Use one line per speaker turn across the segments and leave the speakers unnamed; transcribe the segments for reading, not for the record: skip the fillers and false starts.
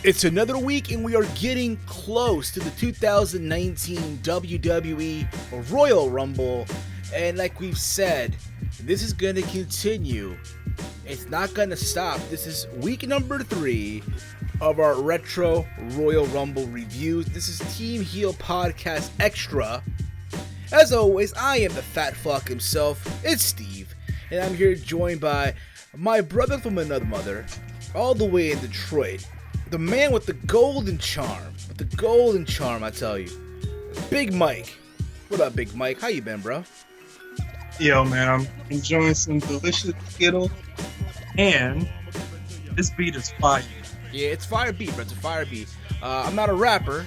It's another week and we are getting close to the 2019 WWE Royal Rumble. And like we've said, this is going to continue. It's not going to stop. This is week number 3 of our Retro Royal Rumble reviews. This is Team Heel Podcast Extra. As always, I am the fat fuck himself. It's Steve. And I'm here joined by my brother from another mother, all the way in Detroit. The man with the golden charm. I tell you. Big Mike. What up, Big Mike? How you been, bro?
Yo, man, I'm enjoying some delicious Skittles, and this beat is fire.
Yeah, it's fire beat, bro. It's a fire beat. I'm not a rapper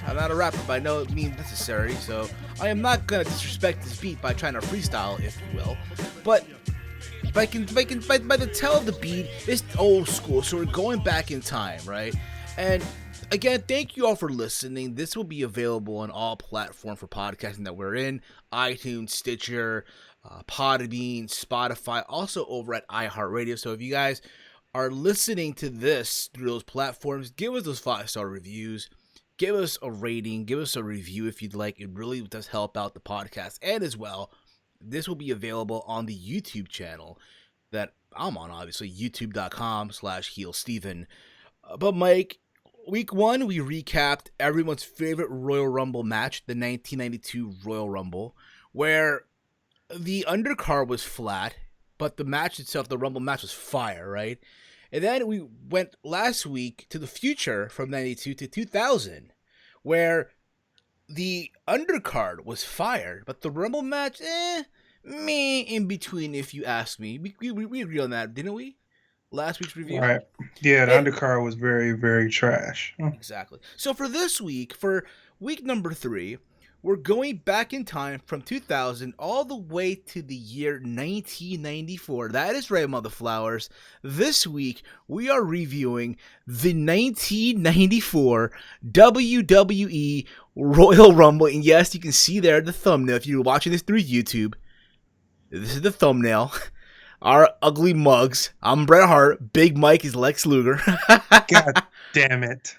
by no means necessary, so I am not gonna disrespect this beat by trying to freestyle, if you will. But by the tell of the beat, it's old school, so we're going back in time, right? And again, thank you all for listening. This will be available on all platforms for podcasting that we're in: iTunes, Stitcher, PODBEAN, Spotify, also over at iHeart. So if you guys are listening to this through those platforms, give us those 5-star reviews, give us a rating, give us a review if you'd like. It really does help out the podcast. And as well, this will be available on the YouTube channel that I'm on, obviously, youtube.com/HeelSteven. But Mike, week 1, we recapped everyone's favorite Royal Rumble match, the 1992 Royal Rumble, where the undercard was flat, but the match itself, the Rumble match, was fire, right? And then we went last week to the future from 92 to 2000, where the undercard was fire, but the Rumble match, meh, in between, if you ask me. We agree on that, didn't we? Last week's review.
Right. Yeah, the undercard was very, very trash.
Exactly. So for this week, for week number 3, we're going back in time from 2000 all the way to the year 1994. That is right, motherflowers. This week, we are reviewing the 1994 WWE Royal Rumble. And yes, you can see there the thumbnail. If you're watching this through YouTube, this is the thumbnail. Our ugly mugs. I'm Bret Hart. Big Mike is Lex Luger.
God damn it.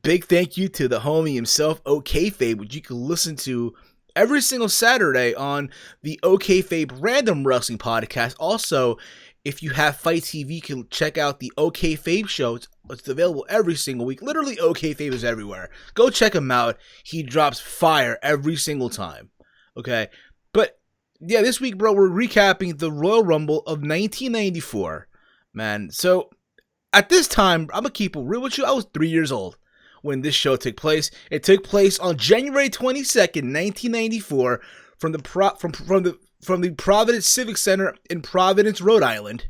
Big thank you to the homie himself, OKFabe, which you can listen to every single Saturday on the OKFabe Random Wrestling Podcast. Also, if you have Fight TV, you can check out the OKFabe show. It's available every single week. Literally, OKFabe is everywhere. Go check him out. He drops fire every single time. Okay? But yeah, this week, bro, we're recapping the Royal Rumble of 1994. Man, so at this time, I'm going to keep it real with you. I was 3 years old when this show took place. It took place on January 22nd, 1994, from the Providence Civic Center in Providence, Rhode Island.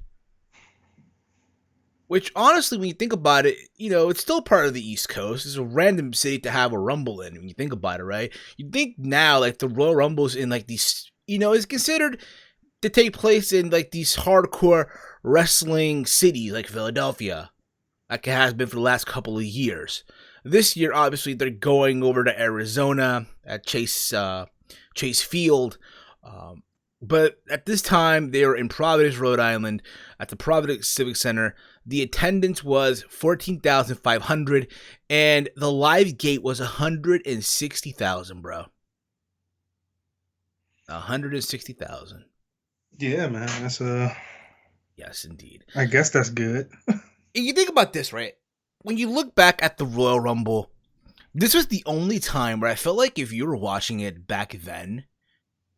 Which, honestly, when you think about it, you know, it's still part of the East Coast. It's a random city to have a Rumble in, when you think about it, right? You think now, like, the Royal Rumble's in, like, these, you know, it's considered to take place in, like, these hardcore wrestling cities, like Philadelphia, like it has been for the last couple of years. This year, obviously, they're going over to Arizona at Chase Field. But at this time, they were in Providence, Rhode Island, at the Providence Civic Center. The attendance was 14,500, and the live gate was 160,000, bro. 160,000.
Yeah, man, that's
Yes, indeed.
I guess that's good.
You think about this, right? When you look back at the Royal Rumble, this was the only time where I felt like if you were watching it back then,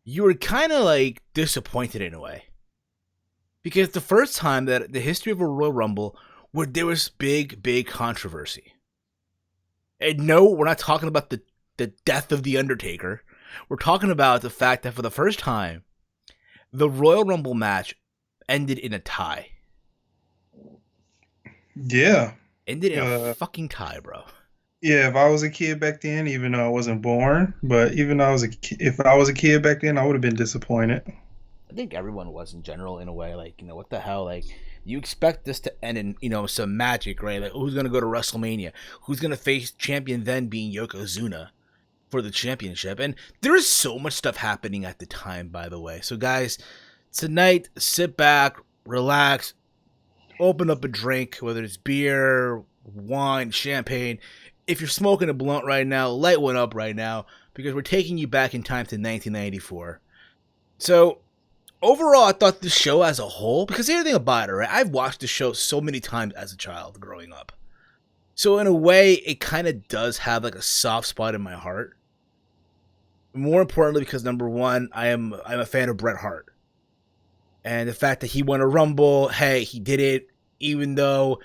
you were kind of like disappointed in a way. Because the first time that the history of a Royal Rumble where there was big controversy. And no, we're not talking about the death of The Undertaker. We're talking about the fact that for the first time, the Royal Rumble match ended in a tie.
Yeah.
Ended in a fucking tie, bro.
Yeah, if I was a kid back then, even though I wasn't born, but even though if I was a kid back then, I would have been disappointed.
I think everyone was in general, in a way. Like, you know, what the hell? Like, you expect this to end in, you know, some magic, right? Like, who's going to go to WrestleMania? Who's going to face champion then being Yokozuna for the championship? And there is so much stuff happening at the time, by the way. So, guys, tonight, sit back, relax, open up a drink, whether it's beer, wine, champagne. If you're smoking a blunt right now, light one up right now, because we're taking you back in time to 1994. So, overall, I thought the show as a whole, because here's the thing about it, right? I've watched the show so many times as a child growing up. So, in a way, it kind of does have like a soft spot in my heart. More importantly, because number one, I'm a fan of Bret Hart. And the fact that he won a Rumble, hey, he did it, even though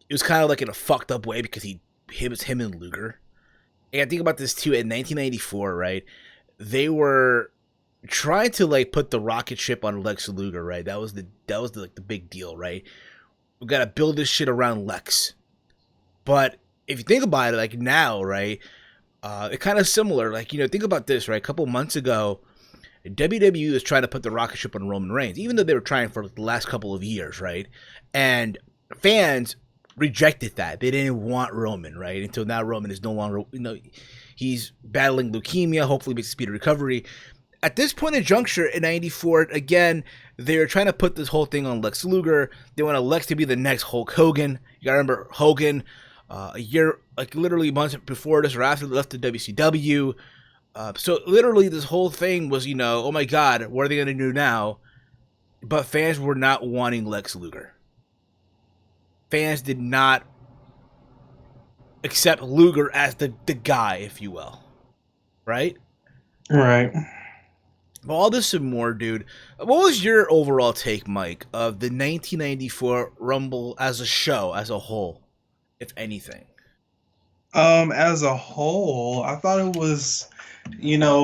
it was kind of like in a fucked up way because it was him and Luger. And I think about this too, in 1994, right? They were trying to like put the rocket ship on Lex Luger, right? That was like the big deal, right? We got to build this shit around Lex. But if you think about it, like now, right? It's kind of similar. Like, think about this, right? A couple months ago, WWE was trying to put the rocket ship on Roman Reigns, even though they were trying for the last couple of years, right? And fans rejected that. They didn't want Roman, right? Until now, Roman is no longer, he's battling leukemia, hopefully makes a speedy recovery. At this point in juncture in 94, again, they're trying to put this whole thing on Lex Luger. They want Lex to be the next Hulk Hogan. You gotta remember, Hogan, a year, like literally months before this or after they left the WCW. So literally this whole thing was, oh my God, what are they going to do now? But fans were not wanting Lex Luger. Fans did not accept Luger as the guy, if you will. Right?
Right.
But all this and more, dude. What was your overall take, Mike, of the 1994 Rumble as a show, as a whole, if anything?
As a whole, I thought it was,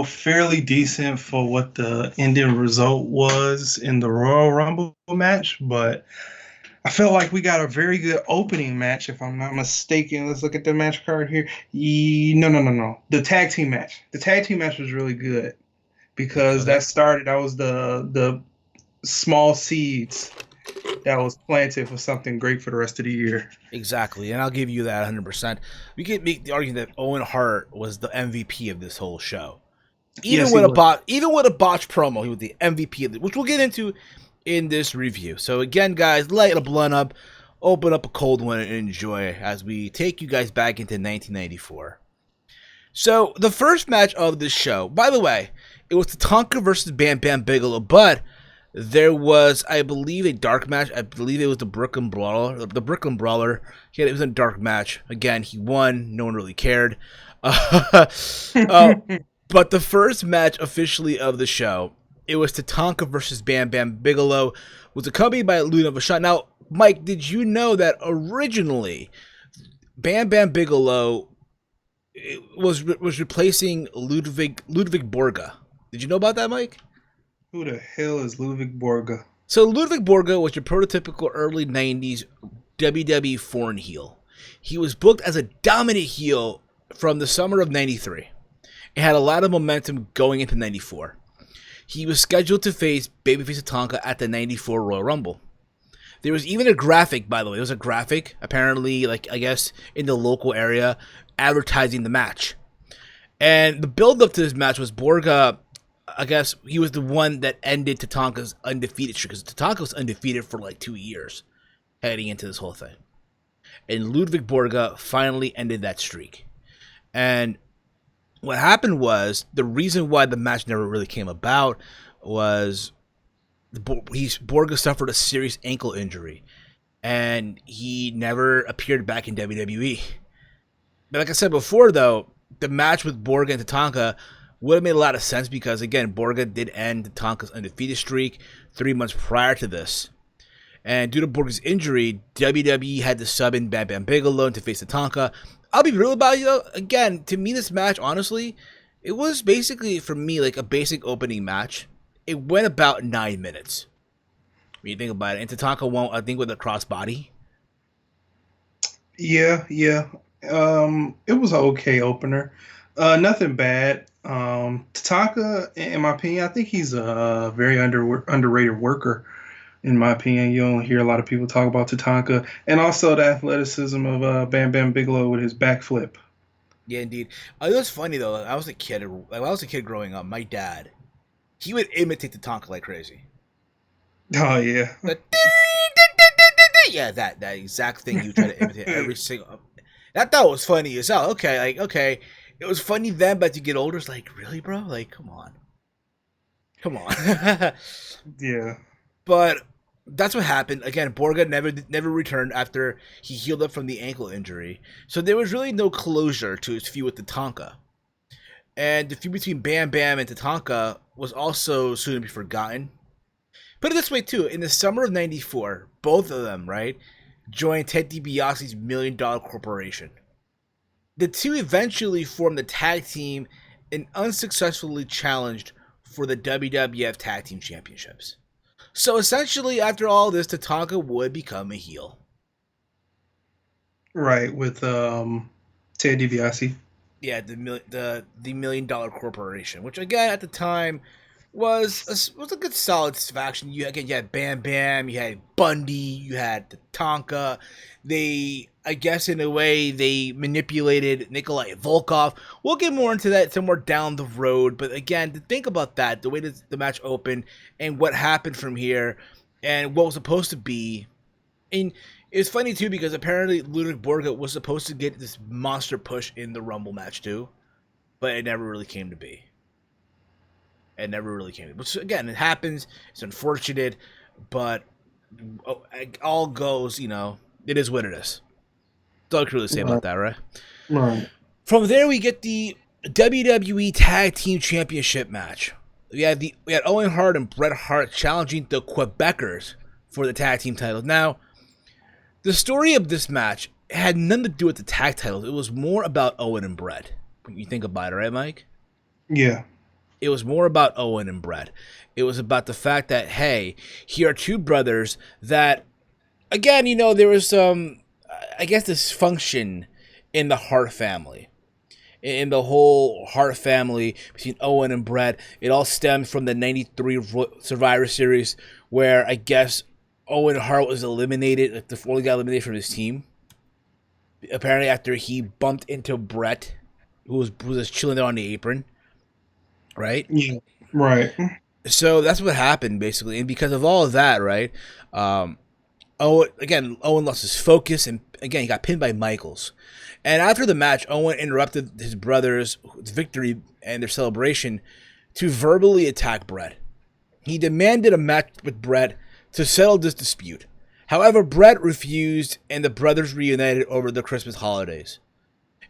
fairly decent for what the ending result was in the Royal Rumble match, but I felt like we got a very good opening match, if I'm not mistaken. Let's look at the match card here. No. The tag team match. The tag team match was really good because that was the small seeds that was planted for something great for the rest of the year.
Exactly, and I'll give you that 100%. We can make the argument that Owen Hart was the MVP of this whole show. Even with a botched promo, he was the MVP of it, which we'll get into in this review. So again, guys, light a blunt up, open up a cold one, and enjoy as we take you guys back into 1994. So the first match of this show, by the way, it was Tatanka versus Bam Bam Bigelow, but there was, I believe, a dark match. I believe it was the Brooklyn Brawler. Yeah, it was a dark match. Again, he won. No one really cared. But the first match officially of the show, it was Tatanka versus Bam Bam Bigelow, was accompanied by Luna Vachon. Now, Mike, did you know that originally Bam Bam Bigelow was replacing Ludwig Borga? Did you know about that, Mike?
Who the hell is Ludwig Borga?
So Ludwig Borga was your prototypical early 90s WWE foreign heel. He was booked as a dominant heel from the summer of 93. It had a lot of momentum going into 94. He was scheduled to face babyface Tatanka at the 94 Royal Rumble. There was even a graphic, by the way. There was a graphic, apparently, like, I guess, in the local area, advertising the match. And the build-up to this match was Borga, I guess, he was the one that ended Tatanka's undefeated streak, because Tatanka was undefeated for like 2 years heading into this whole thing. And Ludwig Borga finally ended that streak. And what happened was, the reason why the match never really came about was Borga suffered a serious ankle injury, and he never appeared back in WWE. But like I said before, though, the match with Borga and Tatanka would have made a lot of sense because, again, Borga did end Tatanka's undefeated streak 3 months prior to this. And due to Borga's injury, WWE had to sub in Bam Bam Bigelow to face Tatanka. I'll be real about it, though. Again, to me, this match, honestly, it was basically, for me, like a basic opening match. It went about 9 minutes. When you think about it. And Tatanka won, I think, with a crossbody.
Yeah. It was an okay opener. Nothing bad. Tatanka, in my opinion, I think he's a very underrated worker. In my opinion, you don't hear a lot of people talk about Tatanka, and also the athleticism of Bam Bam Bigelow with his backflip.
Yeah, indeed. It was funny though. I was a kid. When I was a kid growing up, my dad, he would imitate Tatanka like crazy.
Oh yeah.
Yeah, that exact thing you try to imitate every single. That was funny as hell. Okay, it was funny then, but to get older, it's like, really, bro? Like, come on.
Yeah.
But that's what happened. Again, Borga never returned after he healed up from the ankle injury. So there was really no closure to his feud with Tatanka. And the feud between Bam Bam and Tatanka was also soon to be forgotten. Put it this way, too. In the summer of 94, both of them, right, joined Ted DiBiase's $1 Million Corporation. The two eventually formed the tag team and unsuccessfully challenged for the WWF Tag Team Championships. So essentially, after all this, Tatanka would become a heel.
Right, with Ted DiBiase.
Yeah, the $1 Million Corporation, which again at the time was a good solid faction. You had Bam Bam, you had Bundy, you had Tatanka. They, I guess, in a way, they manipulated Nikolai Volkov. We'll get more into that somewhere down the road. But again, to think about that, the way that the match opened and what happened from here and what was supposed to be. And it's funny, too, because apparently Ludwig Borga was supposed to get this monster push in the Rumble match, too. But it never really came to be. Which, again, it happens. It's unfortunate. But all goes, it is what it is. That's all I can really say about that, right?
Right.
From there, we get the WWE Tag Team Championship match. We had Owen Hart and Bret Hart challenging the Quebecers for the tag team titles. Now, the story of this match had nothing to do with the tag titles. It was more about Owen and Bret. When you think about it, right, Mike?
Yeah.
It was more about Owen and Bret. It was about the fact that, hey, here are two brothers that, again, there was some, I guess, dysfunction in the Hart family. In the whole Hart family between Owen and Bret. It all stemmed from the 93 Survivor Series where, I guess, Owen Hart was eliminated, like the only guy eliminated from his team. Apparently after he bumped into Bret, who was just chilling there on the apron. Right?
Yeah. Right.
So that's what happened, basically. And because of all of that, right, Owen lost his focus, and again, he got pinned by Michaels. And after the match, Owen interrupted his brother's victory and their celebration to verbally attack Bret. He demanded a match with Bret to settle this dispute. However, Bret refused, and the brothers reunited over the Christmas holidays.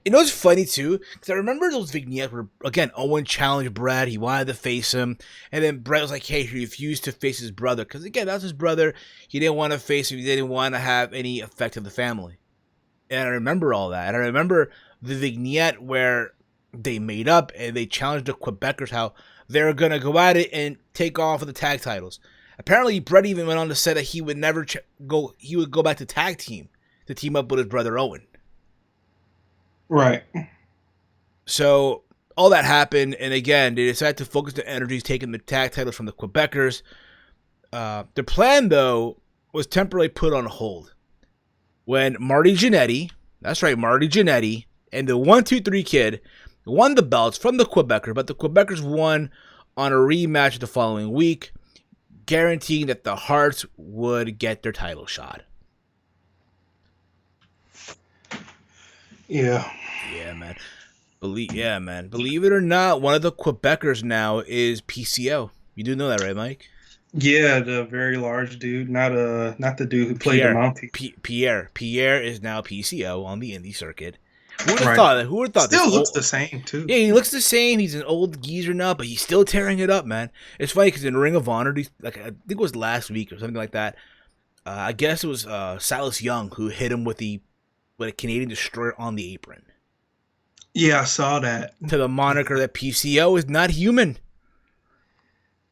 It's funny, too, because I remember those vignettes where, again, Owen challenged Bret. He wanted to face him. And then Bret was like, hey, he refused to face his brother. Because, again, that was his brother. He didn't want to face him. He didn't want to have any effect on the family. And I remember all that. And I remember the vignette where they made up and they challenged the Quebecers how they were going to go at it and take on for the tag titles. Apparently, Bret even went on to say that he would never he would go back to tag team to team up with his brother Owen.
Right.
So all that happened, and again, they decided to focus their energies taking the tag titles from the Quebecers. Their plan, though, was temporarily put on hold when Marty Jannetty, that's right, Marty Jannetty, and the 1-2-3 Kid won the belts from the Quebecers, but the Quebecers won on a rematch the following week, guaranteeing that the Hearts would get their title shot.
Yeah.
Yeah, man. Believe it or not, one of the Quebecers now is PCO. You do know that, right, Mike?
Yeah, the very large dude, not the dude who played the Mountie.
Pierre is now PCO on the indie circuit. Who would have thought that? Who would have thought
Still looks the same, too.
Yeah, he looks the same. He's an old geezer now, but he's still tearing it up, man. It's funny because in Ring of Honor, I think it was last week or something like that, I guess it was Silas Young who hit him with a Canadian Destroyer on the apron.
Yeah, I saw that.
To the moniker that PCO is not human.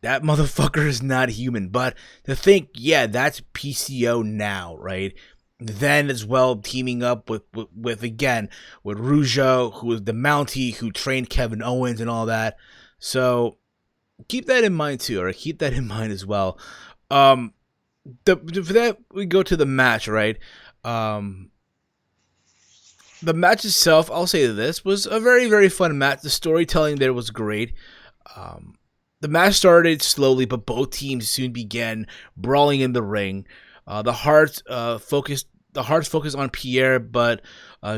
That motherfucker is not human. But to think, yeah, that's PCO now, right? Then as well, teaming up with Rougeau, who was the Mountie, who trained Kevin Owens and all that. So keep that in mind too, or keep that in mind as well. For that, we go to the match, right? The match itself, I'll say this, was a very, very fun match. The storytelling there was great. The match started slowly, but both teams soon began brawling in the ring. The Hearts focused on Pierre, but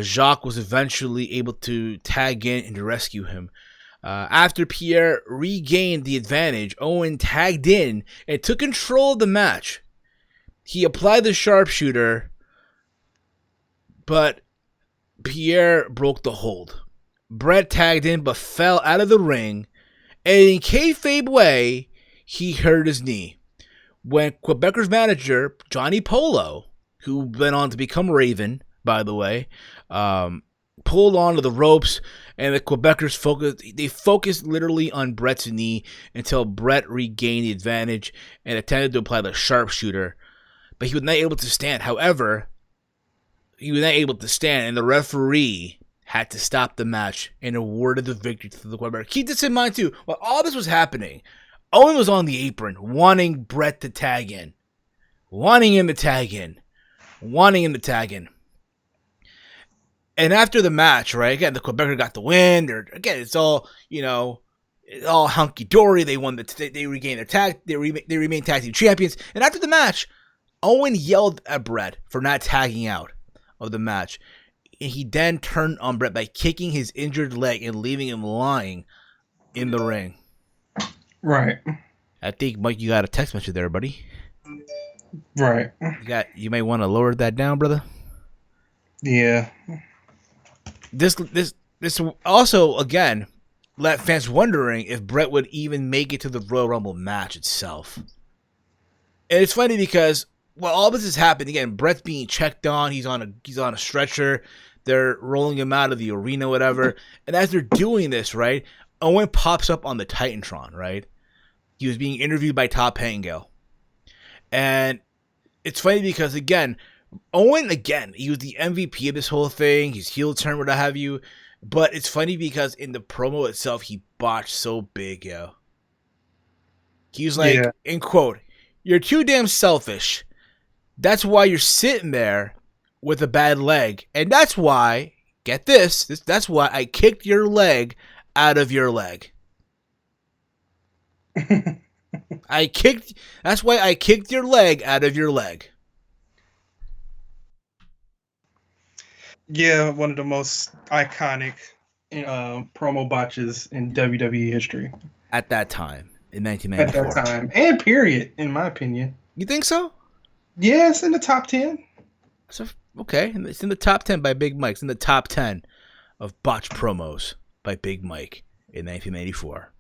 Jacques was eventually able to tag in and rescue him. After Pierre regained the advantage, Owen tagged in and took control of the match. He applied the sharpshooter, but Pierre broke the hold. Brett tagged in but fell out of the ring, and in kayfabe way, he hurt his knee. When Quebec's manager, Johnny Polo, who went on to become Raven, by the way, pulled onto the ropes, and the Quebecers focused literally on Brett's knee until Brett regained the advantage and attempted to apply the sharpshooter, but he was not able to stand. However, he was not able to stand, and the referee had to stop the match and awarded the victory to the Quebecers. Keep this in mind too. While all this was happening, Owen was on the apron, wanting Brett to tag in. Wanting him to tag in. And after the match, right, again, the Quebecer got the win. Again, it's all, it's all hunky-dory. They won they regained their tag, they remained tag team champions. And after the match, Owen yelled at Brett for not tagging out of the match. And he then turned on Brett by kicking his injured leg and leaving him lying in the ring.
Right.
I think, Mike, you got a text message there, buddy.
Right.
You may want to lower that down, brother.
Yeah.
This also, again, left fans wondering if Brett would even make it to the Royal Rumble match itself. And it's funny because while all this is happening, again, Brett's being checked on. He's on a stretcher. They're rolling him out of the arena, whatever. And as they're doing this, right, Owen pops up on the Titantron, right? He was being interviewed by Top Hangale. And it's funny because, again, Owen, he was the MVP of this whole thing. He's heel turn, what have you. But it's funny because in the promo itself, he botched so big, yo. He was like, in quote, "You're too damn selfish. That's why you're sitting there with a bad leg. And that's why, get this, that's why I kicked your leg out of your leg." That's why I kicked your leg out of your leg.
Yeah, one of the most iconic promo botches in WWE history.
At that time, in 1994.
At that time. And period, in my opinion.
You think so?
Yeah, it's in the top 10.
So, okay, it's in the top 10 by Big Mike. It's in the top 10 of botched promos by Big Mike in 1994.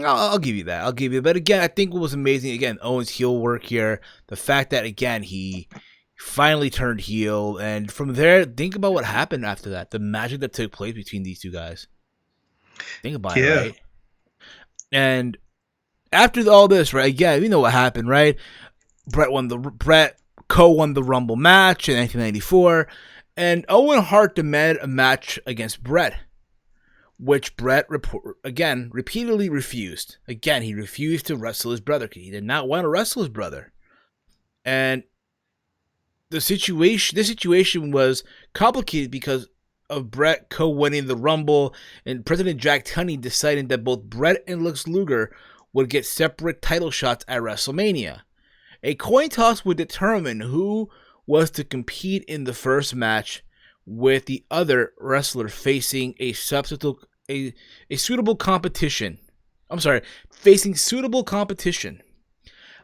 I'll give you that. But again, I think what was amazing, again, Owen's heel work here. The fact that, again, he finally turned heel. And from there, think about what happened after that. The magic that took place between these two guys. Think about it, right? And after all this, right, again, we know what happened, right? Brett co-won the Rumble match in 1994. And Owen Hart demanded a match against Brett, which Brett repeatedly refused. Again, he refused to wrestle his brother. He did not want to wrestle his brother. And this situation was complicated because of Brett co-winning the Rumble and President Jack Tunney deciding that both Brett and Lex Luger would get separate title shots at WrestleMania. A coin toss would determine who was to compete in the first match, with the other wrestler facing suitable competition.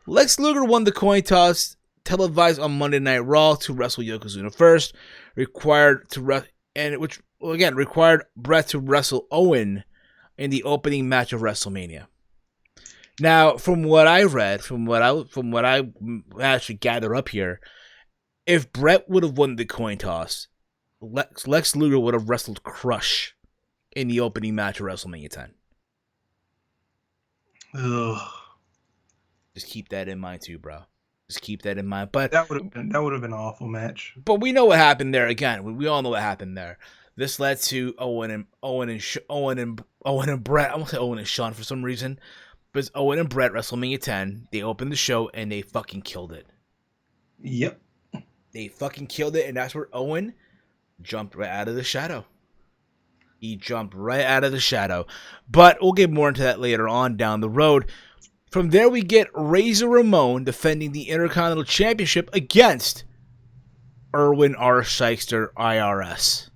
Lex Luger won the coin toss, televised on Monday Night Raw, to wrestle Yokozuna first, required Brett to wrestle Owen in the opening match of WrestleMania. Now, from what I read, from what I actually gather up here, if Brett would have won the coin toss, Lex Luger would have wrestled Crush in the opening match of WrestleMania 10.
Ugh.
Just keep that in mind too, bro. Just keep that in mind. But
that would have been an awful match.
But we know what happened there. Again, we all know what happened there. This led to Owen and Brett. I won't say Owen and Sean for some reason, but it's Owen and Brett, WrestleMania 10. They opened the show and they fucking killed it.
Yep.
They fucking killed it, and that's where Owen jumped right out of the shadow. He jumped right out of the shadow. But we'll get more into that later on down the road. From there, we get Razor Ramon defending the Intercontinental Championship against Erwin R. Shyster, IRS.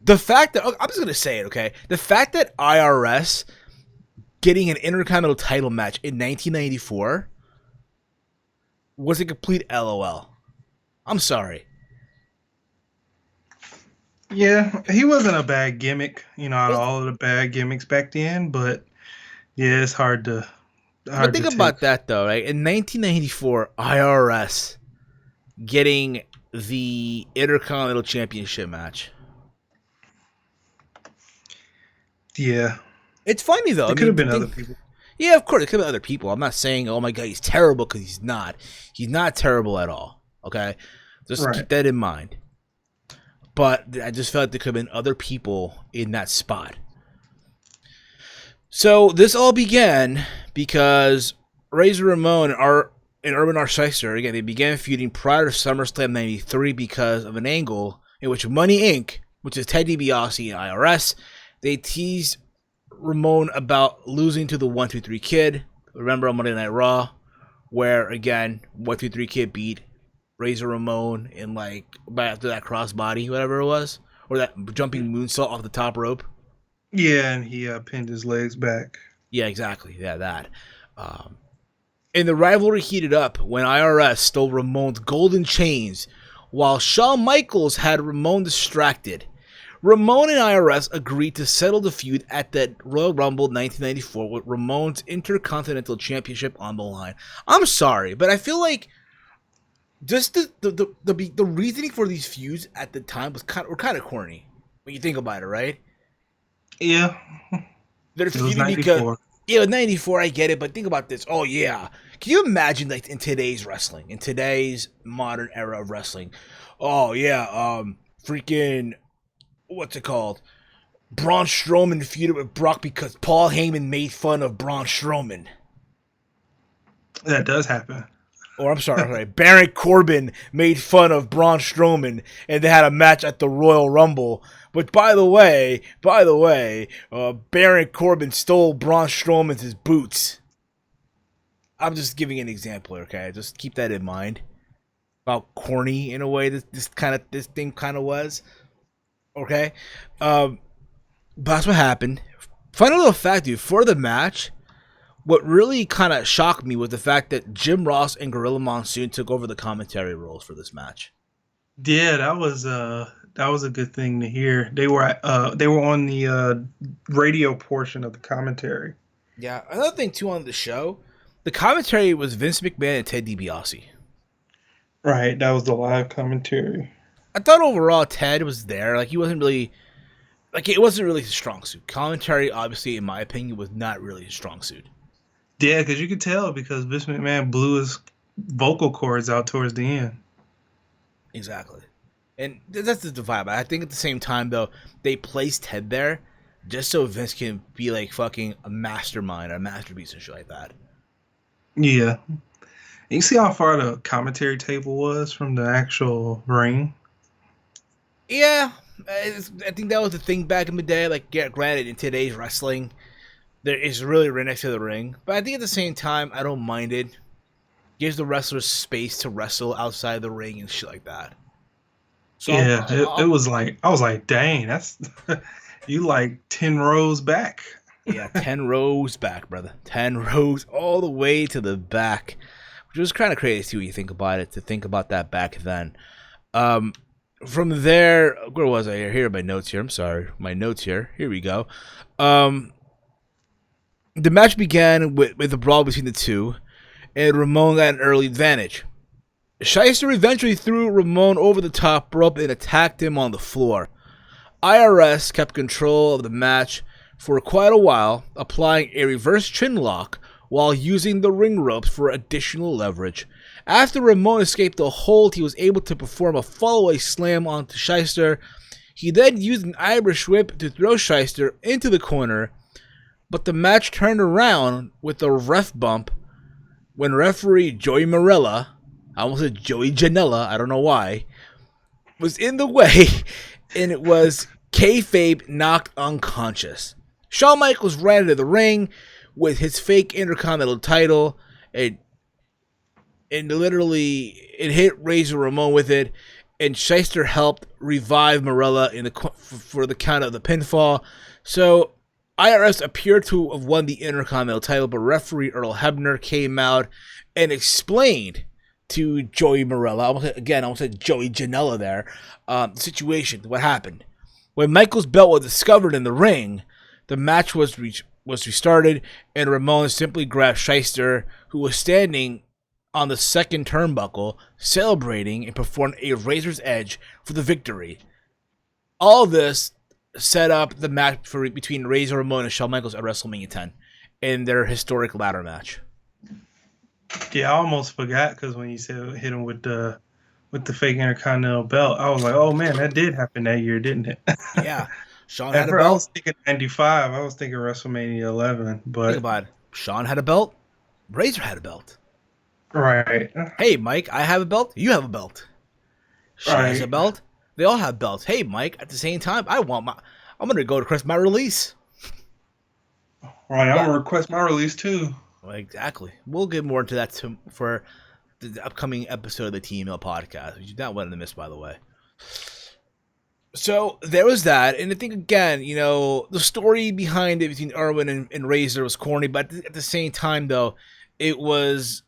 The fact that, I'm just going to say it, okay? The fact that IRS getting an Intercontinental title match in 1994 was a complete LOL. I'm sorry.
Yeah, he wasn't a bad gimmick, out of all of the bad gimmicks back then, but yeah, it's hard to
But think about that though, right? In 1994, IRS getting the Intercontinental Championship match.
Yeah.
It's funny though.
It could have been other people.
Yeah, of course, it could have been other people. I'm not saying, oh my god, he's terrible, because he's not. He's not terrible at all. Okay? Just keep that in mind. But I just felt like there could have been other people in that spot. So this all began because Razor Ramon and Urban R. Shyster, again, they began feuding prior to SummerSlam 93 because of an angle in which Money Inc., which is Ted DiBiase and IRS, they teased Ramon about losing to the 1-2-3 Kid. Remember on Monday Night Raw, where, again, 1-2-3 Kid beat Razor Ramon in, like, right after that crossbody, whatever it was, or that jumping moonsault off the top rope.
Yeah, and he pinned his legs back.
Yeah, exactly. Yeah, that. And the rivalry heated up when IRS stole Ramon's golden chains, while Shawn Michaels had Ramon distracted. Ramon and IRS agreed to settle the feud at the Royal Rumble 1994 with Ramon's Intercontinental Championship on the line. I'm sorry, but I feel like just the reasoning for these feuds at the time were kind of corny when you think about it, right?
Yeah.
They're feuding because 94, I get it, but think about this. Oh yeah, can you imagine, like, in today's wrestling, in today's modern era of wrestling? Oh yeah, freaking, what's it called? Braun Strowman feuded with Brock because Paul Heyman made fun of Braun Strowman.
That does happen.
Or I'm sorry, Baron Corbin made fun of Braun Strowman, and they had a match at the Royal Rumble. But by the way, Baron Corbin stole Braun Strowman's boots. I'm just giving an example, okay? Just keep that in mind. About corny in a way this thing kind of was, okay? But that's what happened. Final little fact, dude. For the match, what really kind of shocked me was the fact that Jim Ross and Gorilla Monsoon took over the commentary roles for this match.
Yeah, that was a good thing to hear. They were on the radio portion of the commentary.
Yeah, another thing too on the show, the commentary was Vince McMahon and Ted DiBiase.
Right, that was the live commentary.
I thought overall Ted was there. Like, he wasn't really, like, it wasn't really his strong suit. Commentary, obviously, in my opinion, was not really his strong suit.
Yeah, because you could tell because Vince McMahon blew his vocal cords out towards the end.
Exactly. And that's the vibe. I think at the same time, though, they placed Ted there just so Vince can be like fucking a mastermind or a masterpiece and shit like that.
Yeah. You see how far the commentary table was from the actual ring?
Yeah. I think that was the thing back in the day. Like, yeah, granted, in today's wrestling, there is really right next to the ring. But I think at the same time, I don't mind it. Gives the wrestlers space to wrestle outside the ring and shit like that. So
yeah, it was like, I was like, dang, that's you like 10 rows back.
Yeah, 10 rows back, brother. 10 rows all the way to the back, which was kind of crazy when you think about it, to think about that back then. From there, where was I? Here are my notes here. I'm sorry. My notes here. Here we go. The match began with a brawl between the two, and Ramon got an early advantage. Shyster eventually threw Ramon over the top rope and attacked him on the floor. IRS kept control of the match for quite a while, applying a reverse chin lock while using the ring ropes for additional leverage. After Ramon escaped the hold, he was able to perform a fallaway slam onto Shyster. He then used an Irish whip to throw Shyster into the corner, but the match turned around with a ref bump when referee Joey Marella, I almost said Joey Janela, I don't know why, was in the way, and it was kayfabe knocked unconscious. Shawn Michaels ran into the ring with his fake Intercontinental title. And literally, it hit Razor Ramon with it, and Shyster helped revive Morella for the count of the pinfall. So IRS appeared to have won the Intercontinental title, but referee Earl Hebner came out and explained to Joey Morella, I almost said Joey Janela there, the situation, what happened. When Michael's belt was discovered in the ring, the match was restarted, and Ramon simply grabbed Shyster, who was standing on the second turnbuckle, celebrating, and performed a Razor's Edge for the victory. All this set up the match between Razor Ramon and Shawn Michaels at WrestleMania 10 in their historic ladder match.
Yeah, I almost forgot because when you said hit him with the fake Intercontinental belt, I was like, oh man, that did happen that year, didn't it?
Yeah. Shawn had a belt.
I was thinking 95. I was thinking WrestleMania 11. But
think about it. Shawn had a belt. Razor had a belt.
Right.
Hey, Mike, I have a belt. You have a belt. She has a belt. They all have belts. Hey, Mike, at the same time, I'm going to go request my release.
Right, I'm going to request my release too.
Well, exactly. We'll get more into that for the upcoming episode of the TEAMHEEL podcast, which you don't want to miss, by the way. So there was that, and I think, again, the story behind it between Irwin and Razor was corny, but at the same time, though, it was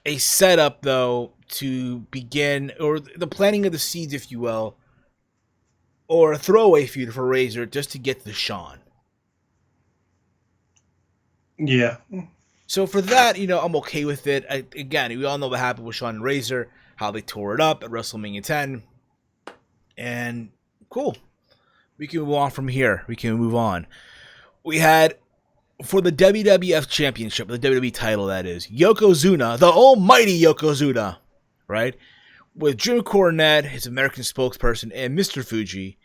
a setup, though, to begin, or the planting of the seeds, if you will, or a throwaway feud for Razor just to get to Shawn.
Yeah.
So for that, I'm okay with it. Again, we all know what happened with Shawn and Razor, how they tore it up at WrestleMania 10, and cool. We can move on from here. We had, for the WWF Championship, the WWE title, that is, Yokozuna, the almighty Yokozuna, right? With Jim Cornette, his American spokesperson, and Mr. Fuji,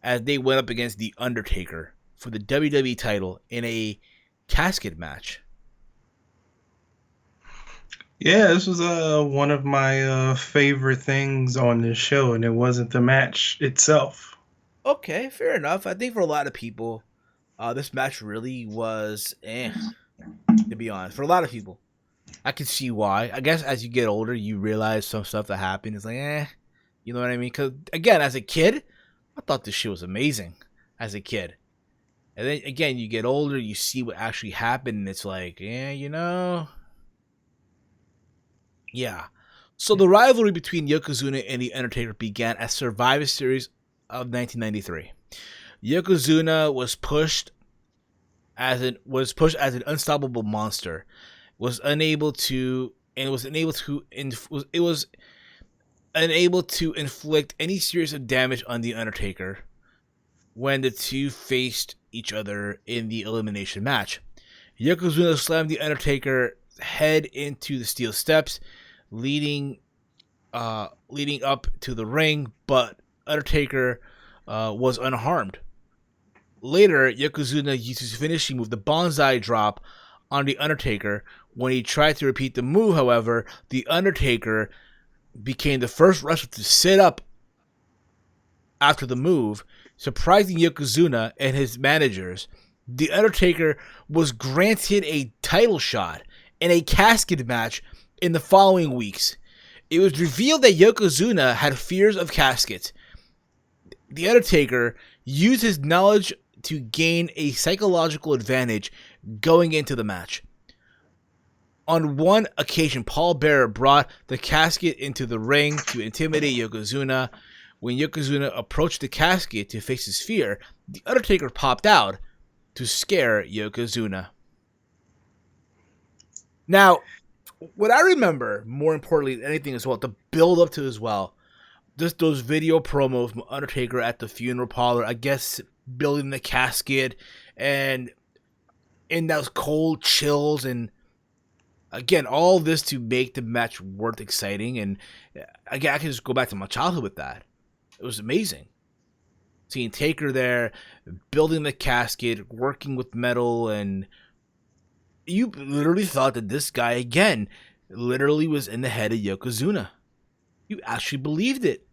as they went up against The Undertaker for the WWE title in a casket match.
Yeah, this was one of my favorite things on this show, and it wasn't the match itself.
Okay, fair enough. I think for a lot of people, this match really was to be honest. For a lot of people. I can see why. I guess as you get older, you realize some stuff that happened is like, you know what I mean? Because, again, as a kid, I thought this shit was amazing as a kid. And then, again, you get older, you see what actually happened, and it's like, Yeah. So the rivalry between Yokozuna and The Undertaker began at Survivor Series of 1993. Yokozuna was pushed as an unstoppable monster. Was unable to inflict any serious damage on The Undertaker when the two faced each other in the elimination match. Yokozuna slammed The Undertaker head into the steel steps, leading up to the ring, but Undertaker was unharmed. Later, Yokozuna used his finishing move, the Banzai Drop, on The Undertaker. When he tried to repeat the move, however, The Undertaker became the first wrestler to sit up after the move, surprising Yokozuna and his managers. The Undertaker was granted a title shot in a casket match in the following weeks. It was revealed that Yokozuna had fears of caskets. The Undertaker used his knowledge to gain a psychological advantage going into the match. On one occasion, Paul Bearer brought the casket into the ring to intimidate Yokozuna. When Yokozuna approached the casket to face his fear, The Undertaker popped out to scare Yokozuna. Now, what I remember, more importantly than anything as well, the build up to as well, just those video promos from Undertaker at the funeral parlor, I guess building the casket, and in those cold chills, and again, all this to make the match worth exciting. And again, I can just go back to my childhood with that. It was amazing. Seeing Taker there, building the casket, working with metal, and you literally thought that this guy, again, literally was in the head of Yokozuna. You actually believed it.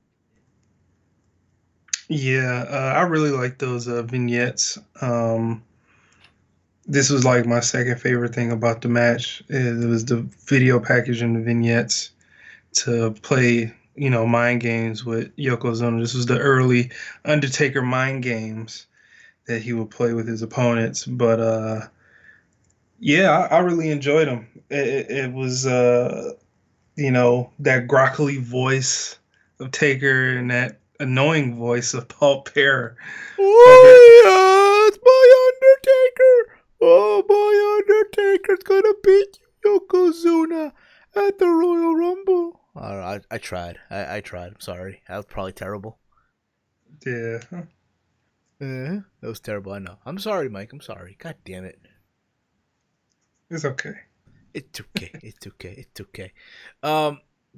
Yeah, I really like those vignettes. This was like my second favorite thing about the match. It was the video package and the vignettes to play, mind games with Yokozuna. This was the early Undertaker mind games that he would play with his opponents. But yeah, I really enjoyed them. It was that grockly voice of Taker and that annoying voice of Paul Bearer.
Oh, yeah, it's my Undertaker. Oh, my Undertaker's gonna beat Yokozuna at the Royal Rumble. I tried. I tried. I'm sorry. That was probably terrible.
Yeah.
That was terrible. I know. I'm sorry, Mike. I'm sorry. God damn it.
It's okay.
It's okay. It's okay. It's okay.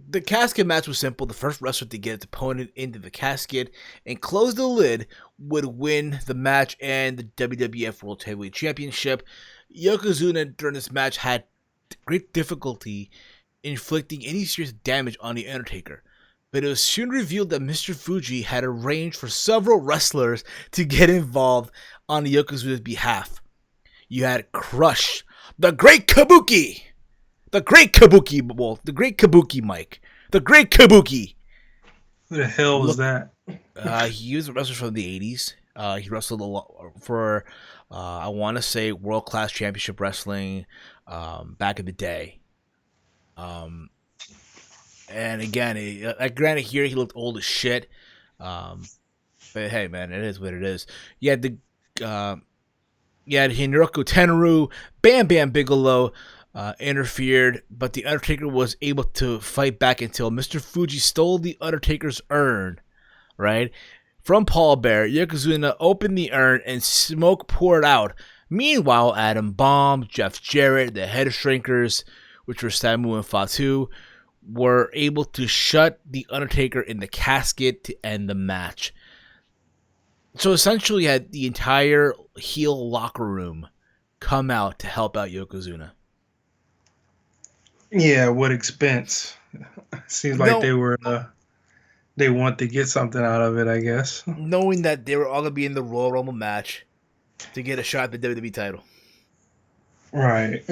The casket match was simple. The first wrestler to get its opponent into the casket and close the lid would win the match and the WWF World Heavyweight Championship. Yokozuna during this match had great difficulty inflicting any serious damage on The Undertaker, but it was soon revealed that Mr. Fuji had arranged for several wrestlers to get involved on Yokozuna's behalf. You had Crush, the Great Kabuki, the Great Kabuki, Mike, the Great Kabuki.
Who the hell was that?
He was a wrestler from the 80s. He wrestled a lot for, I want to say, World Class Championship Wrestling back in the day. And again, granted, here he looked old as shit. But hey, man, it is what it is. You had Hinroku Tenryu, Bam Bam Bigelow interfered, but the Undertaker was able to fight back until Mr. Fuji stole the Undertaker's urn, right? From Paul Bearer, Yokozuna opened the urn and smoke poured out. Meanwhile, Adam Bomb, Jeff Jarrett, the Head Shrinkers, which were Samu and Fatu, were able to shut the Undertaker in the casket to end the match. So essentially, you had the entire heel locker room come out to help out Yokozuna.
Yeah, what expense? Seems like they were they want to get something out of it, I guess.
Knowing that they were all gonna be in the Royal Rumble match to get a shot at the WWE title.
Right.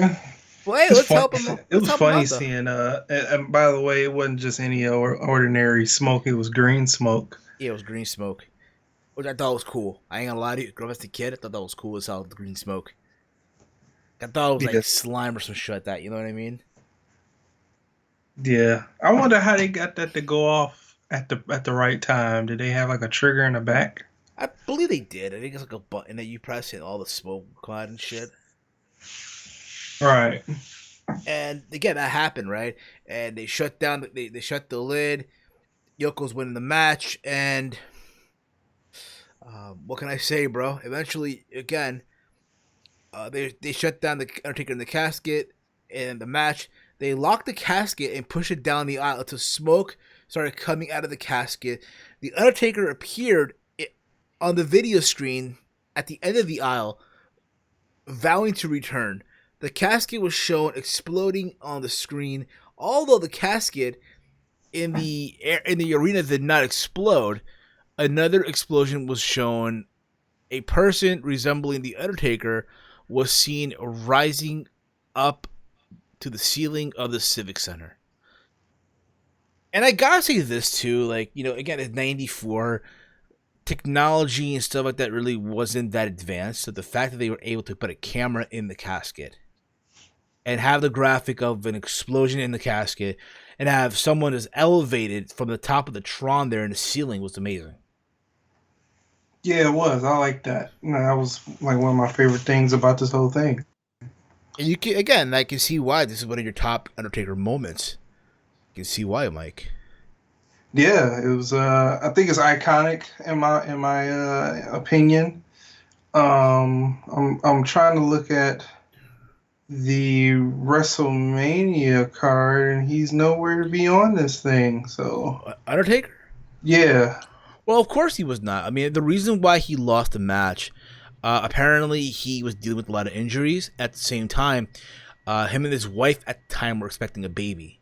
Well, hey, let's help him.
It was funny seeing. And by the way, it wasn't just any ordinary smoke. It was green smoke.
Yeah, it was green smoke, which I thought was cool. I ain't gonna lie to you, as a kid, I thought that was cool as hell. The green smoke. I thought it was like slime or some shit like that. You know what I mean?
Yeah, I wonder how they got that to go off at the right time. Did they have like a trigger in the back?
I believe they did. I think it's like a button that you press and all the smoke come out and shit.
Right.
And again, that happened, right? And they shut down. They shut the lid. Yoko's winning the match, and what can I say, bro? Eventually, again, they shut down the Undertaker in the casket and the match. They locked the casket and pushed it down the aisle until smoke started coming out of the casket. The Undertaker appeared on the video screen at the end of the aisle, vowing to return. The casket was shown exploding on the screen, although the casket in the arena did not explode. Another explosion was shown. A person resembling the Undertaker was seen rising up to the ceiling of the Civic Center. And I gotta say this too, like, again, it's 94. Technology and stuff like that really wasn't that advanced. So the fact that they were able to put a camera in the casket and have the graphic of an explosion in the casket and have someone as elevated from the top of the Tron there in the ceiling was amazing.
Yeah, it was. I like that. That was like one of my favorite things about this whole thing.
And you can, again, I can see why this is one of your top Undertaker moments. You can see why, Mike.
Yeah, it was. I think it's iconic in my opinion. I'm trying to look at the WrestleMania card, and he's nowhere to be on this thing. So
Undertaker?
Yeah.
Well, of course he was not. I mean, the reason why he lost the match, apparently he was dealing with a lot of injuries. At the same time, him and his wife at the time were expecting a baby.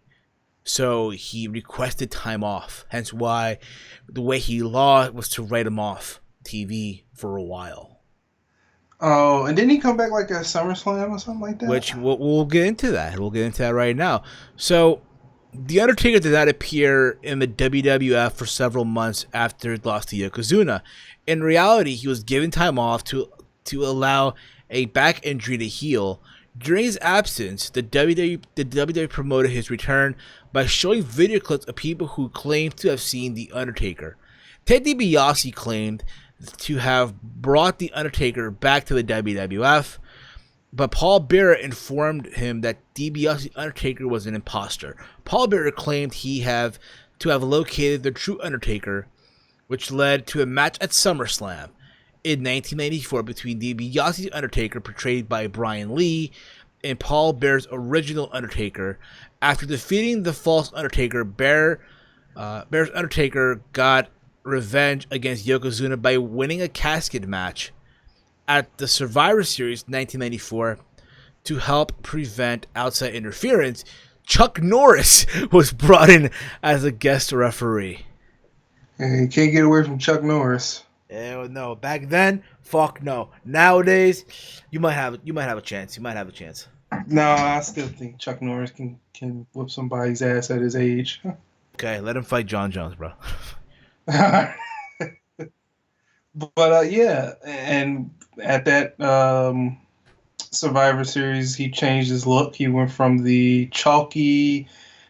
So he requested time off. Hence why the way he lost was to write him off TV for a while.
Oh, and didn't he come back like at SummerSlam or something like that?
which we'll get into that. We'll get into that right now. So, The Undertaker did not appear in the WWF for several months after he lost to Yokozuna. In reality, he was given time off to allow a back injury to heal. During his absence, the WWE promoted his return by showing video clips of people who claimed to have seen The Undertaker. Ted DiBiase claimed to have brought The Undertaker back to the WWF, but Paul Bearer informed him that DiBiase's Undertaker was an imposter. Paul Bearer claimed to have located the true Undertaker, which led to a match at SummerSlam in 1994 between DiBiase's Undertaker, portrayed by Brian Lee, and Paul Bearer's original Undertaker. After defeating the false Undertaker, Bearer's Undertaker got revenge against Yokozuna by winning a casket match at the Survivor Series 1994 to help prevent outside interference. Chuck Norris was brought in as a guest referee.
And you can't get away from Chuck Norris.
No, back then, fuck no. Nowadays, you might have a chance. You might have a chance.
No, I still think Chuck Norris can whip somebody's ass at his age.
Okay, let him fight John Jones, bro.
But yeah, and at that Survivor Series, he changed his look. He went from the chalky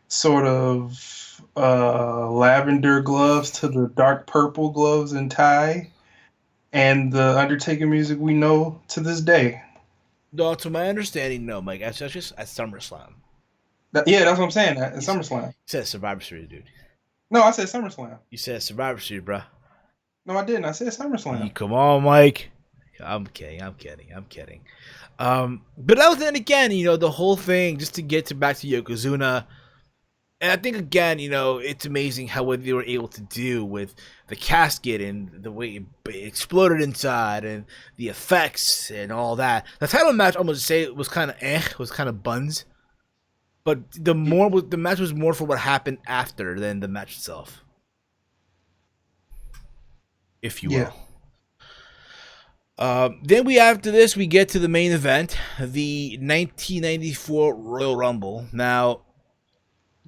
sort of lavender gloves to the dark purple gloves and tie, and the Undertaker music we know to this day.
No, to my understanding, no, Mike. That's just at SummerSlam.
Yeah, that's what I'm saying. At SummerSlam.
You said Survivor Series, dude.
No, I said SummerSlam.
You said Survivor Series, bro.
No, I didn't. I said SummerSlam.
Come on, Mike. I'm kidding. But then again, the whole thing, just to get back to Yokozuna, and I think again, it's amazing how what they were able to do with the casket and the way it exploded inside and the effects and all that. The title match, I'm gonna say, was kind of buns, but the match was more for what happened after than the match itself, if you will. Then after this, we get to the main event, the 1994 Royal Rumble. Now,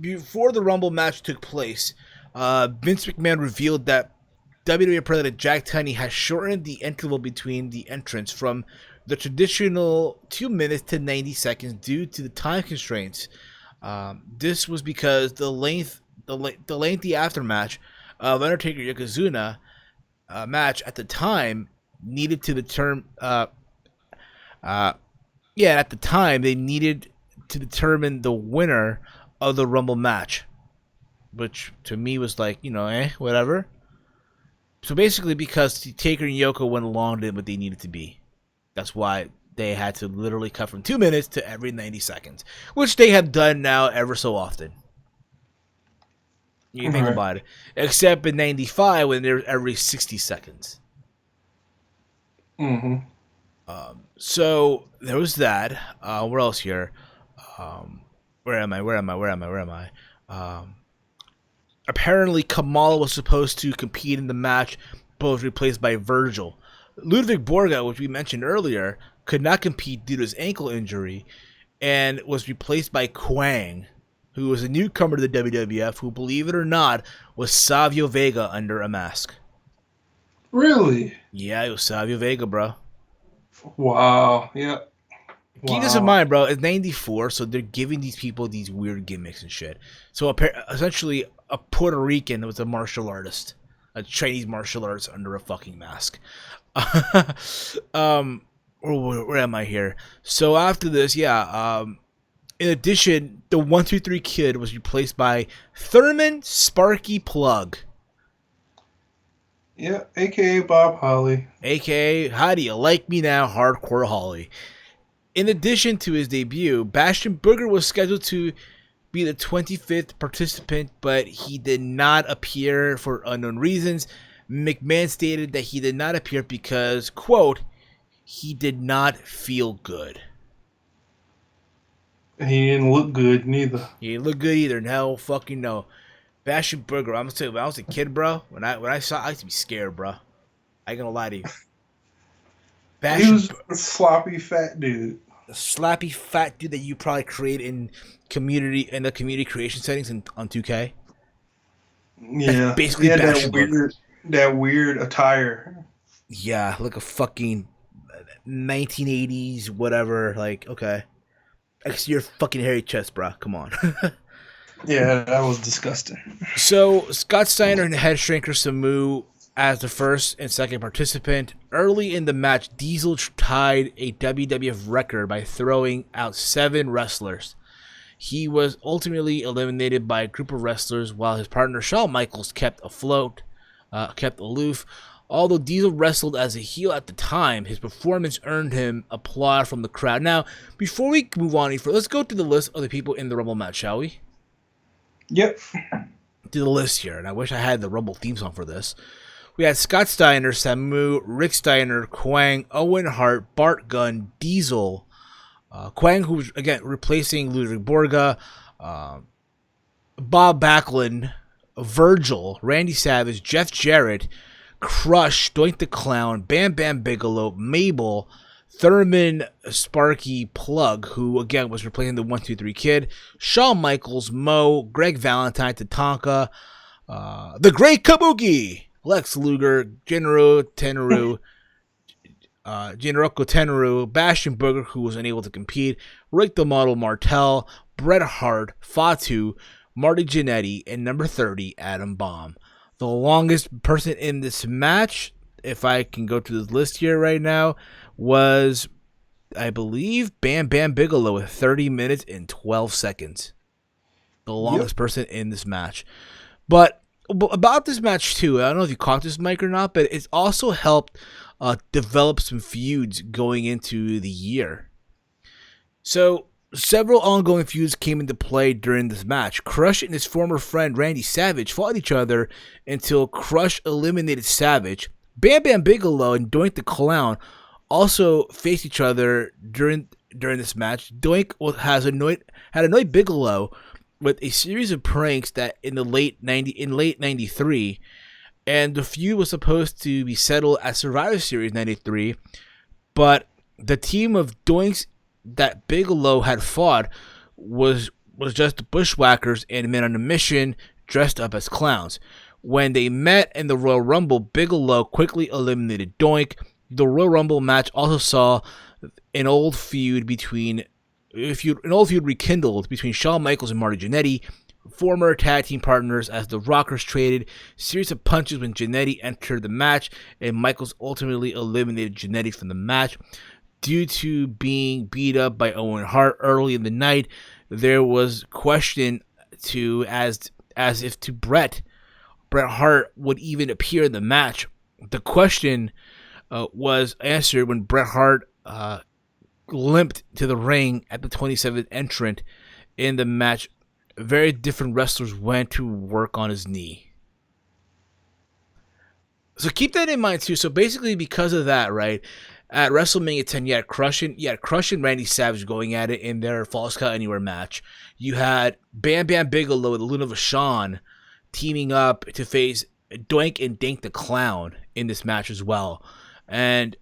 before the Rumble match took place, Vince McMahon revealed that WWE President Jack Tunney has shortened the interval between the entrants from the traditional 2 minutes to 90 seconds due to the time constraints. This was because the lengthy aftermatch of Undertaker Yokozuna match at the time needed to determine. At the time they needed to determine the winner of the Rumble match, which to me was like, whatever. So basically, because Taker and Yoko went along to what they needed to be, that's why they had to literally cut from 2 minutes to every 90 seconds, which they have done now ever so often. You think about it, except in '95 when they're every 60 seconds.
Mm-hmm.
So there was that. Where else here? Where am I? Apparently, Kamala was supposed to compete in the match, but was replaced by Virgil. Ludwig Borga, which we mentioned earlier, could not compete due to his ankle injury, and was replaced by Kwang, who was a newcomer to the WWF, who, believe it or not, was Savio Vega under a mask.
Really?
Yeah, it was Savio Vega, bro.
Wow. Yeah.
Keep this in mind, bro. It's '94, so they're giving these people these weird gimmicks and shit. So essentially, a Puerto Rican was a martial artist, a Chinese martial artist under a fucking mask. Where am I here? So after this, in addition, the 1-2-3 Kid was replaced by Thurman Sparky Plug.
Yeah, a.k.a. Bob Holly.
A.k.a. How Do You Like Me Now, Hardcore Holly. In addition to his debut, Bastion Booger was scheduled to be the 25th participant, but he did not appear for unknown reasons. McMahon stated that he did not appear because, quote, he did not feel good.
He didn't look good neither.
He didn't look good either. No, fucking no. Bastion Booger, I'm gonna tell you, when I was a kid, bro, when I saw, I used to be scared, bro. I ain't gonna lie to you.
He
Bash
was a sloppy fat dude.
a slappy fat dude that you probably create in the community creation settings on 2K. That's
Yeah, he
basically
had
Bash look.
that weird attire.
Yeah, like a fucking 1980s whatever. Like, okay, I can see your fucking hairy chest, bro. Come on.
Yeah, that was disgusting.
So Scott Steiner and Head Shrinker Samu as the first and second participant. Early in the match, Diesel tied a WWF record by throwing out 7 wrestlers. He was ultimately eliminated by a group of wrestlers while his partner Shawn Michaels kept kept aloof. Although Diesel wrestled as a heel at the time, his performance earned him applause from the crowd. Now, before we move on any further, let's go to the list of the people in the Rumble match, shall we?
Yep.
To the list here, and I wish I had the Rumble theme song for this. We had Scott Steiner, Samu, Rick Steiner, Kwang, Owen Hart, Bart Gunn, Diesel, Kwang, who was again replacing Ludwig Borga, Bob Backlund, Virgil, Randy Savage, Jeff Jarrett, Crush, Doink the Clown, Bam Bam Bigelow, Mabel, Thurman Sparky Plug, who again was replacing the 1-2-3 Kid, Shawn Michaels, Mo, Greg Valentine, Tatanka, the Great Kabuki, Lex Luger, Jinro Tenryu, Bastion Booger, who was unable to compete, Rick the Model Martel, Bret Hart, Fatu, Marty Jannetty, and number 30, Adam Bomb. The longest person in this match, if I can go to the list here right now, was, I believe, Bam Bam Bigelow with 30 minutes and 12 seconds. The longest person in this match. But about this match, too, I don't know if you caught this, Mike, or not, but it's also helped develop some feuds going into the year. So, several ongoing feuds came into play during this match. Crush and his former friend Randy Savage fought each other until Crush eliminated Savage. Bam Bam Bigelow and Doink the Clown also faced each other during this match. Doink had annoyed Bigelow with a series of pranks that in late '93, and the feud was supposed to be settled at Survivor Series '93, but the team of Doinks that Bigelow had fought was just the Bushwhackers and men on a mission dressed up as clowns. When they met in the Royal Rumble, Bigelow quickly eliminated Doink. The Royal Rumble match also saw an old feud rekindled between Shawn Michaels and Marty Jannetty, former tag team partners, as the Rockers traded series of punches when Jannetty entered the match, and Michaels ultimately eliminated Jannetty from the match. Due to being beat up by Owen Hart early in the night, there was question as if Bret Hart would even appear in the match. The question was answered when Bret Hart limped to the ring at the 27th entrant in the match. Very different wrestlers went to work on his knee. So keep that in mind too. So basically, because of that, right, at WrestleMania 10, you had Crush and Randy Savage going at it in their Falls Count Anywhere match. You had Bam Bam Bigelow with Luna Vachon teaming up to face Doink and Dink the Clown in this match as well. And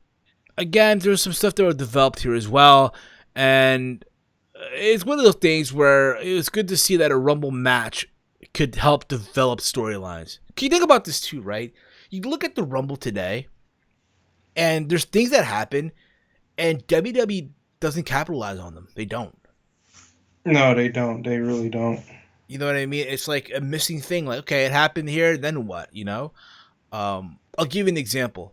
again, there was some stuff that was developed here as well. And it's one of those things where it was good to see that a Rumble match could help develop storylines. Can you think about this too, right? You look at the Rumble today, and there's things that happen, and WWE doesn't capitalize on them. They don't.
No, they don't. They really don't.
You know what I mean? It's like a missing thing. Like, okay, it happened here, then what? You know? I'll give you an example.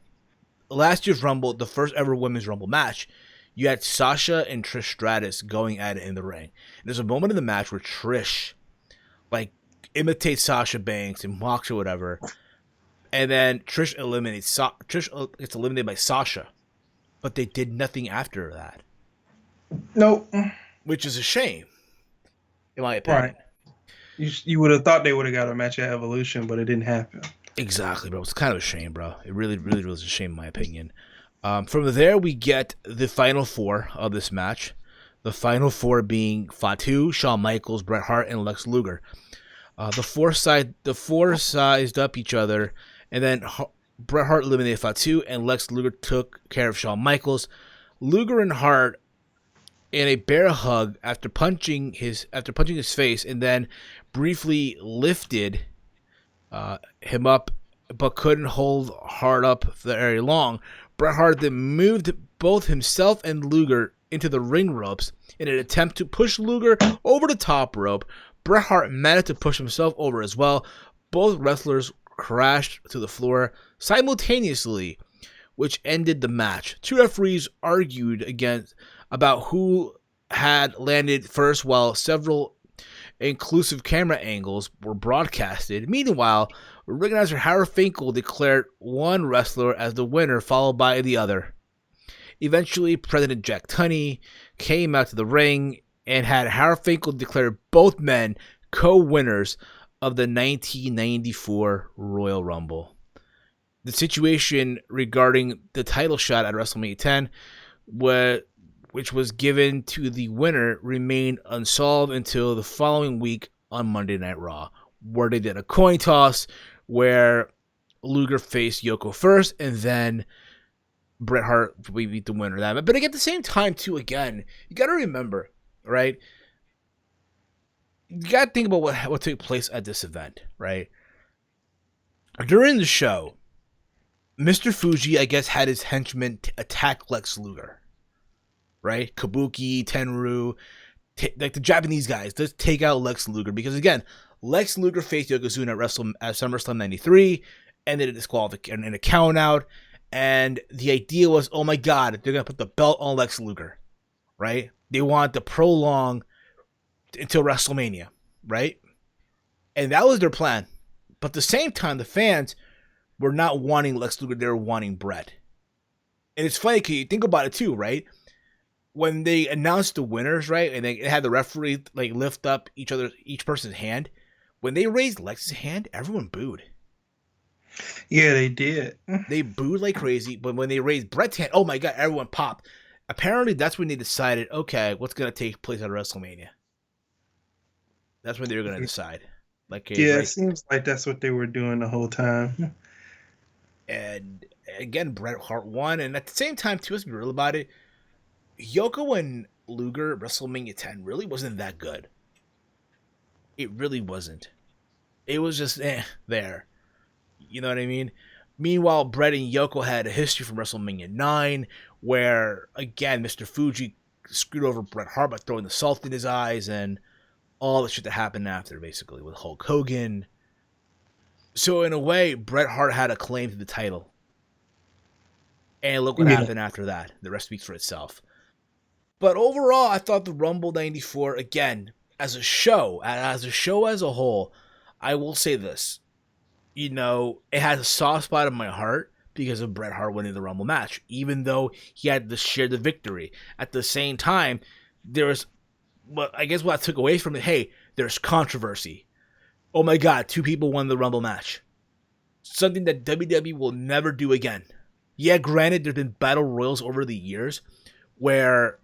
Last year's Rumble, the first ever Women's Rumble match, you had Sasha and Trish Stratus going at it in the ring. And there's a moment in the match where Trish, like, imitates Sasha Banks and mocks or whatever, and then Trish gets eliminated by Sasha, but they did nothing after that.
Nope.
Which is a shame, in my opinion.
Right. You would have thought they would have got a match at Evolution, but it didn't happen.
Exactly, bro. It's kind of a shame, bro. It really, really was a shame, in my opinion. From there, we get the final four of this match. The final four being Fatu, Shawn Michaels, Bret Hart, and Lex Luger. The four sized up each other, and then Bret Hart eliminated Fatu, and Lex Luger took care of Shawn Michaels. Luger and Hart in a bear hug after punching his face, and then briefly lifted him up, but couldn't hold Hart up very long. Bret Hart then moved both himself and Luger into the ring ropes in an attempt to push Luger over the top rope. Bret Hart managed to push himself over as well. Both wrestlers crashed to the floor simultaneously, which ended the match. Two referees argued about who had landed first, while several inclusive camera angles were broadcasted. Meanwhile, ring announcer Howard Finkel declared one wrestler as the winner, followed by the other. Eventually, President Jack Tunney came out to the ring and had Howard Finkel declare both men co-winners of the 1994 Royal Rumble. The situation regarding the title shot at WrestleMania 10, which was given to the winner, remained unsolved until the following week on Monday Night Raw, where they did a coin toss where Luger faced Yoko first, and then Bret Hart beat the winner of that. But at the same time, too, again, you got to remember, right? You got to think about what took place at this event, right? During the show, Mr. Fuji, I guess, had his henchmen attack Lex Luger, right? Kabuki, Tenryu, like the Japanese guys, just take out Lex Luger. Because, again, Lex Luger faced Yokozuna at SummerSlam 93, ended a disqualification and a count out. And the idea was, oh my God, they're going to put the belt on Lex Luger, right? They want to prolong until WrestleMania, right? And that was their plan. But at the same time, the fans were not wanting Lex Luger, they were wanting Bret. And it's funny because you think about it too, right? When they announced the winners, right, and they had the referee like lift up each person's hand, when they raised Lex's hand, everyone booed.
Yeah, they did.
They booed like crazy, but when they raised Bret's hand, oh my God, everyone popped. Apparently, that's when they decided, okay, what's going to take place at WrestleMania? That's when they were going to decide. Like,
yeah,
right?
It seems like that's what they were doing the whole time.
And again, Bret Hart won, and at the same time, too, let's be real about it, Yoko and Luger WrestleMania 10 really wasn't that good. It really wasn't. It was just there. You know what I mean? Meanwhile, Bret and Yoko had a history from WrestleMania 9, where, again, Mr. Fuji screwed over Bret Hart by throwing the salt in his eyes and all the shit that happened after, basically, with Hulk Hogan. So, in a way, Bret Hart had a claim to the title. And look what happened after that. The rest speaks for itself. But overall, I thought the Rumble 94, again, as a show as a whole, I will say this. You know, it has a soft spot in my heart because of Bret Hart winning the Rumble match, even though he had to share the victory. At the same time, I guess what I took away from it, hey, there's controversy. Oh my God, 2 people won the Rumble match. Something that WWE will never do again. Yeah, granted, there's been battle royals over the years where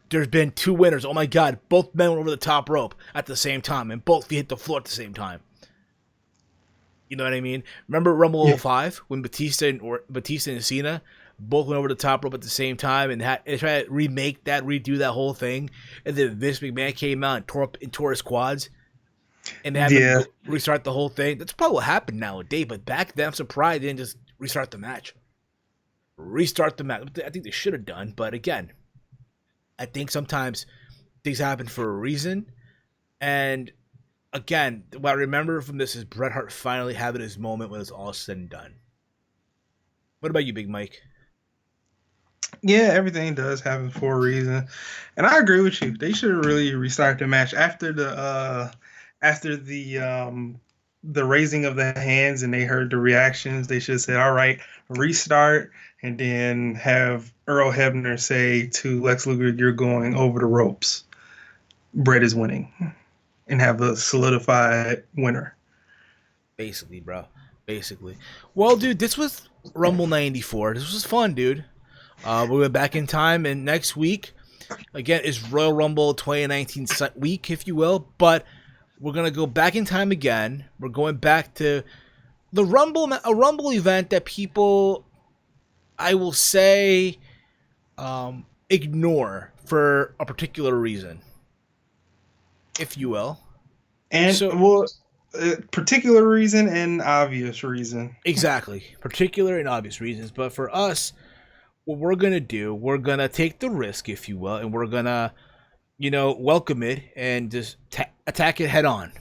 there's been 2 winners. Oh my God, both men went over the top rope at the same time and both hit the floor at the same time. You know what I mean? Remember Rumble 05 when Batista and Cena both went over the top rope at the same time and tried to redo that whole thing, and then Vince McMahon came out and tore his quads, and they had to restart the whole thing. That's probably what happened nowadays. But back then, I'm surprised they didn't just restart the match. I think they should have done, but again, I think sometimes things happen for a reason, and again, what I remember from this is Bret Hart finally having his moment when it's all said and done. What about you, Big Mike?
Yeah, everything does happen for a reason, and I agree with you. They should really restart the match after the raising of the hands, and they heard the reactions. They should say, "All right, restart," and then have Earl Hebner say to Lex Luger, "You're going over the ropes. Bret is winning." And have a solidified winner.
Basically, bro. Basically. Well, dude, this was Rumble 94. This was fun, dude. We went back in time, and next week, again, is Royal Rumble 2019 week, if you will. But we're going to go back in time again. We're going back to a Rumble event that people, I will say, ignore for a particular reason, if you will.
And
So
well, particular reason and obvious reason.
exactly, particular and obvious reasons. But for us, what we're gonna do, we're gonna take the risk, if you will, and we're gonna, welcome it and just attack it head on.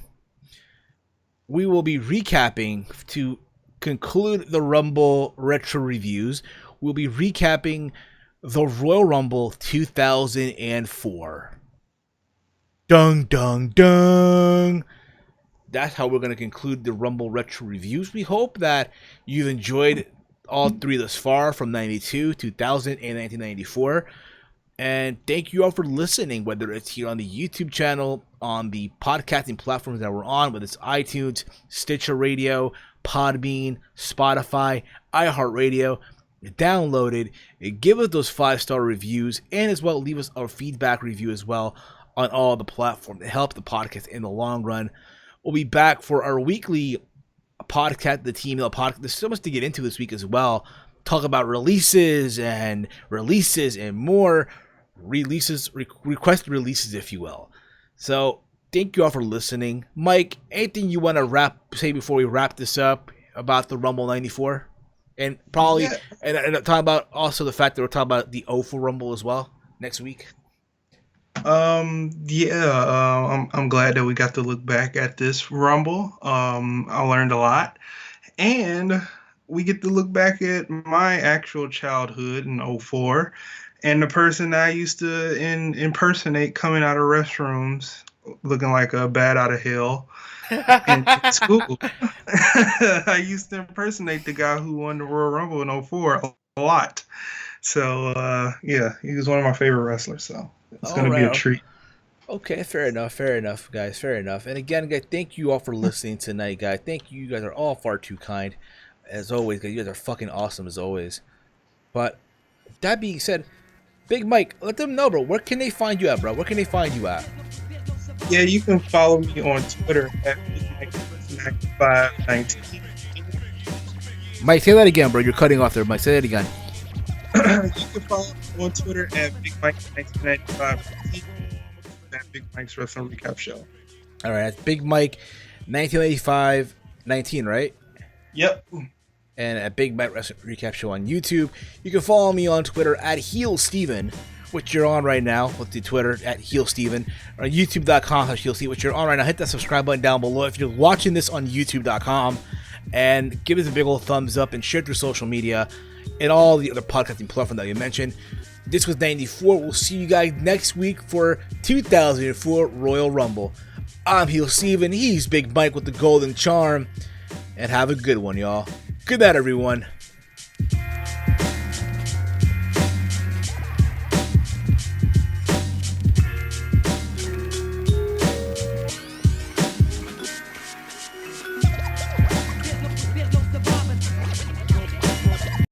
We will be recapping to conclude the Rumble retro reviews. We'll be recapping the Royal Rumble 2004. Dung, dung, dung. That's how we're going to conclude the Rumble retro reviews. We hope that you've enjoyed all three thus far, from 92, 2000, and 1994. And thank you all for listening, whether it's here on the YouTube channel, on the podcasting platforms that we're on, whether it's iTunes, Stitcher Radio, Podbean, Spotify, iHeart Radio. Download it, give us those 5-star reviews, and as well leave us a feedback review as well on all the platforms to help the podcast in the long run. We'll be back for our weekly podcast, the TEAMHEEL podcast. There's so much to get into this week as well. Talk about releases and more requested releases, if you will. So thank you all for listening. Mike, anything you want to say before we wrap this up about the Rumble 94? And probably, and talk about also the fact that we're talking about the 04 Rumble as well next week.
I'm glad that we got to look back at this Rumble. I learned a lot, and we get to look back at my actual childhood in 04, and the person I used to impersonate coming out of restrooms looking like a bat out of hell in school. I used to impersonate the guy who won the Royal Rumble in 04 a lot. So, he was one of my favorite wrestlers, so it's going to be a treat.
Okay, fair enough, guys, fair enough. And again, guys, thank you all for listening tonight, guys. Thank you. You guys are all far too kind, as always, guys. You guys are fucking awesome, as always. But that being said, Big Mike, let them know, bro. Where can they find you at, bro? Where can they find you at?
Yeah, you can follow me on Twitter at BigMike9519.
Mike, say that again, bro. You're cutting off there, Mike. Say that again.
You can follow me on Twitter at BigMike1995. At Big Mike's Wrestling Recap Show.
All right, that's Big Mike 1985-19, right?
Yep.
And at Big Mike Wrestling Recap Show on YouTube. You can follow me on Twitter at HeelSteven, which you're on right now with the Twitter at HeelSteven, or YouTube.com/HeelSteven, which you're on right now. Hit that subscribe button down below if you're watching this on YouTube.com, and give us a big old thumbs up and share through social media and all the other podcasting platforms that you mentioned. This was 94. We'll see you guys next week for 2004 Royal Rumble. I'm HeelSteven. He's Big Mike with the Golden Charm. And have a good one, y'all. Good night, everyone.